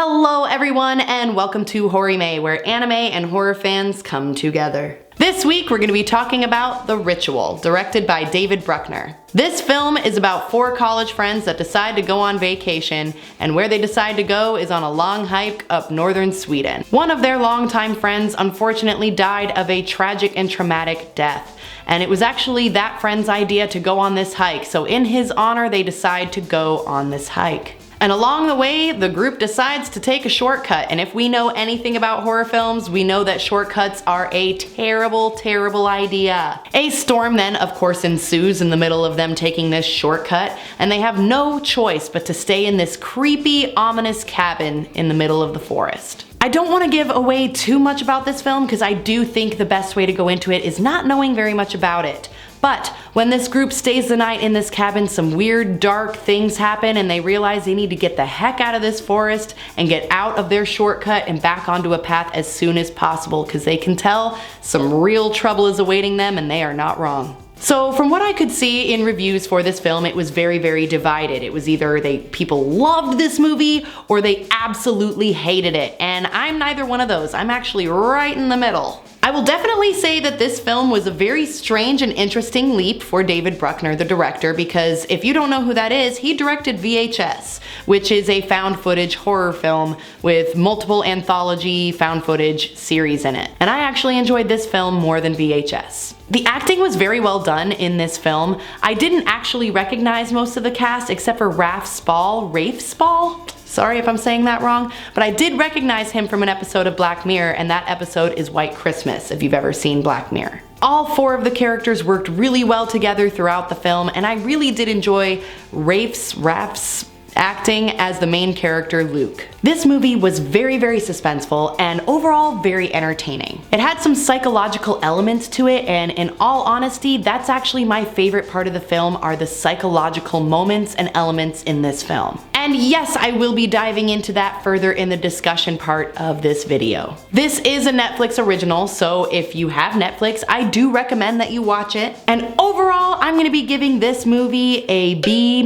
Hello everyone and welcome to Horrime, where anime and horror fans come together. This week we're going to be talking about The Ritual, directed by David Bruckner. This film is about 4 college friends that decide to go on vacation, and where they decide to go is on a long hike up northern Sweden. One of their longtime friends unfortunately died of a tragic and traumatic death, and it was actually that friend's idea to go on this hike, so in his honor they decide to go on this hike. And along the way, the group decides to take a shortcut, and if we know anything about horror films, we know that shortcuts are a terrible, terrible idea. A storm then, of course, ensues in the middle of them taking this shortcut, and they have no choice but to stay in this creepy, ominous cabin in the middle of the forest. I don't want to give away too much about this film because I do think the best way to go into it is not knowing very much about it. But when this group stays the night in this cabin, some weird, dark things happen and they realize they need to get the heck out of this forest and get out of their shortcut and back onto a path as soon as possible because they can tell some real trouble is awaiting them, and they are not wrong. So from what I could see in reviews for this film, it was very, very divided. It was either people loved this movie or they absolutely hated it, and I'm neither one of those. I'm actually right in the middle. I will definitely say that this film was a very strange and interesting leap for David Bruckner, the director, because if you don't know who that is, he directed VHS, which is a found footage horror film with multiple anthology found footage series in it. And I actually enjoyed this film more than VHS. The acting was very well done in this film. I didn't actually recognize most of the cast except for Rafe Spall? Sorry if I'm saying that wrong, but I did recognize him from an episode of Black Mirror, and that episode is White Christmas, if you've ever seen Black Mirror. All 4 of the characters worked really well together throughout the film, and I really did enjoy Rafe's acting as the main character, Luke. This movie was very, very suspenseful and overall very entertaining. It had some psychological elements to it, and in all honesty, that's actually my favorite part of the film, are the psychological moments and elements in this film. And yes, I will be diving into that further in the discussion part of this video. This is a Netflix original, so if you have Netflix, I do recommend that you watch it. And overall, I'm gonna be giving this movie a B-.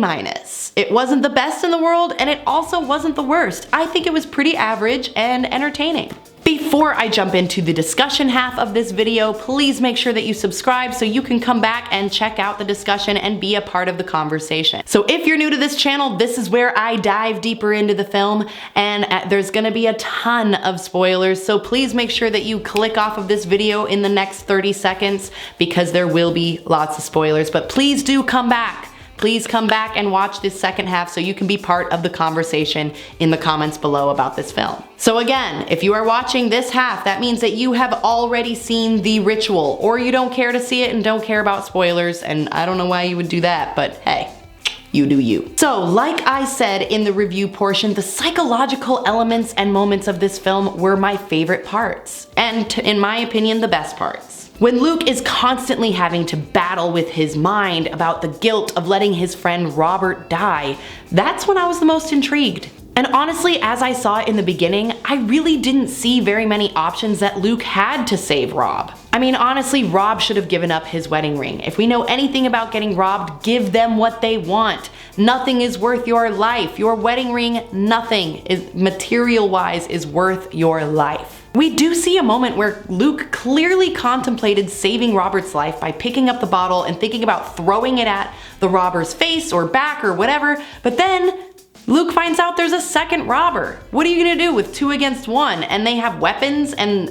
It wasn't the best in the world, and it also wasn't the worst. I think it was pretty average and entertaining. Before I jump into the discussion half of this video, please make sure that you subscribe so you can come back and check out the discussion and be a part of the conversation. So if you're new to this channel, this is where I dive deeper into the film, and there's gonna be a ton of spoilers, so please make sure that you click off of this video in the next 30 seconds because there will be lots of spoilers, but please do come back. Please come back and watch this second half so you can be part of the conversation in the comments below about this film. So again, if you are watching this half, that means that you have already seen The Ritual, or you don't care to see it and don't care about spoilers, and I don't know why you would do that, but hey, you do you. So, like I said in the review portion, the psychological elements and moments of this film were my favorite parts, and in my opinion, the best parts. When Luke is constantly having to battle with his mind about the guilt of letting his friend Robert die, that's when I was the most intrigued. And honestly, as I saw it in the beginning, I really didn't see very many options that Luke had to save Rob. I mean, honestly, Rob should have given up his wedding ring. If we know anything about getting robbed, give them what they want. Nothing is worth your life. Your wedding ring, nothing is material-wise is worth your life. We do see a moment where Luke clearly contemplated saving Robert's life by picking up the bottle and thinking about throwing it at the robber's face or back or whatever, but then Luke finds out there's a second robber. What are you gonna do with 2 against 1? And they have weapons, and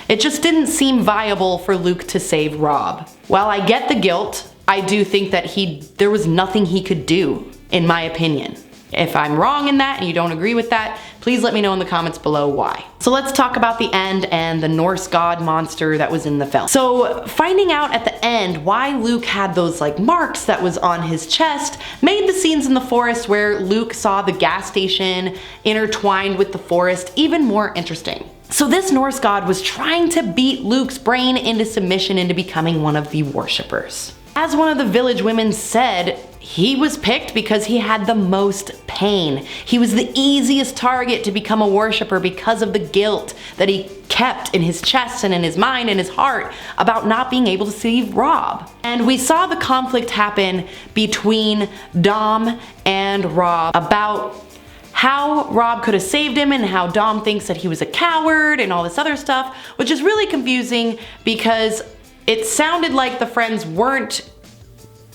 it just didn't seem viable for Luke to save Rob. While I get the guilt, I do think that there was nothing he could do, in my opinion. If I'm wrong in that and you don't agree with that, please let me know in the comments below why. So let's talk about the end and the Norse god monster that was in the film. So finding out at the end why Luke had those marks that was on his chest made the scenes in the forest where Luke saw the gas station intertwined with the forest even more interesting. So this Norse god was trying to beat Luke's brain into submission into becoming one of the worshippers. As one of the village women said, he was picked because he had the most pain. He was the easiest target to become a worshipper because of the guilt that he kept in his chest and in his mind and his heart about not being able to save Rob. And we saw the conflict happen between Dom and Rob about how Rob could have saved him and how Dom thinks that he was a coward and all this other stuff, which is really confusing because it sounded like the friends weren't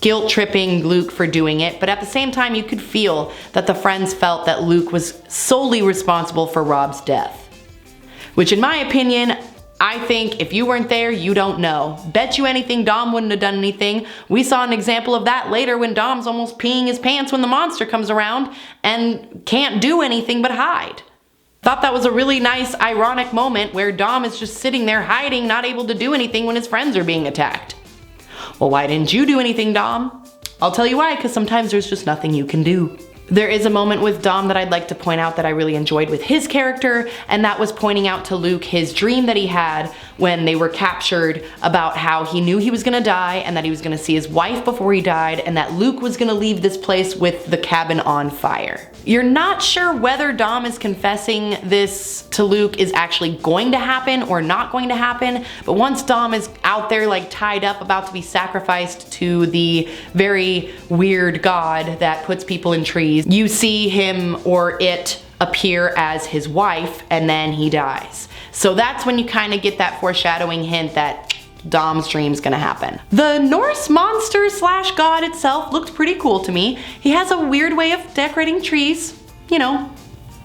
guilt-tripping Luke for doing it, but at the same time you could feel that the friends felt that Luke was solely responsible for Rob's death. Which in my opinion, I think if you weren't there, you don't know. Bet you anything Dom wouldn't have done anything. We saw an example of that later when Dom's almost peeing his pants when the monster comes around and can't do anything but hide. Thought that was a really nice, ironic moment where Dom is just sitting there hiding, not able to do anything when his friends are being attacked. Well, why didn't you do anything, Dom? I'll tell you why, because sometimes there's just nothing you can do. There is a moment with Dom that I'd like to point out that I really enjoyed with his character, and that was pointing out to Luke his dream that he had when they were captured about how he knew he was gonna die and that he was gonna see his wife before he died and that Luke was gonna leave this place with the cabin on fire. You're not sure whether Dom is confessing this to Luke is actually going to happen or not going to happen, but once Dom is out there like tied up about to be sacrificed to the very weird god that puts people in trees, you see him or it appear as his wife and then he dies. So that's when you kind of get that foreshadowing hint that Dom's dream's gonna happen. The Norse monster slash god itself looked pretty cool to me. He has a weird way of decorating trees, you know,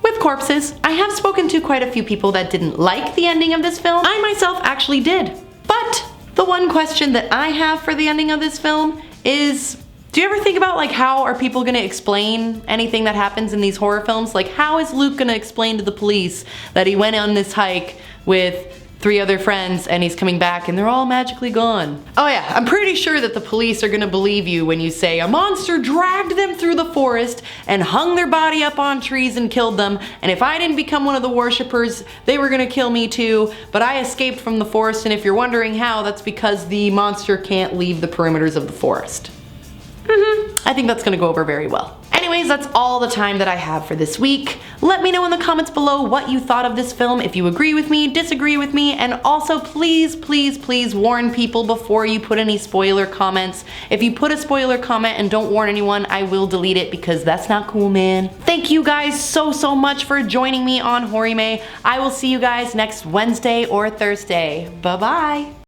with corpses. I have spoken to quite a few people that didn't like the ending of this film. I myself actually did. But the one question that I have for the ending of this film is, do you ever think about like how are people gonna explain anything that happens in these horror films? Like how is Luke gonna explain to the police that he went on this hike with 3 other friends and he's coming back and they're all magically gone? Oh yeah, I'm pretty sure that the police are gonna believe you when you say a monster dragged them through the forest and hung their body up on trees and killed them, and if I didn't become one of the worshippers, they were gonna kill me too, but I escaped from the forest, and if you're wondering how, that's because the monster can't leave the perimeters of the forest. I think that's gonna go over very well. Anyways, that's all the time that I have for this week. Let me know in the comments below what you thought of this film, if you agree with me, disagree with me, and also please, please, please warn people before you put any spoiler comments. If you put a spoiler comment and don't warn anyone, I will delete it because that's not cool, man. Thank you guys so much for joining me on Horrime. I will see you guys next Wednesday or Thursday. Bye-bye.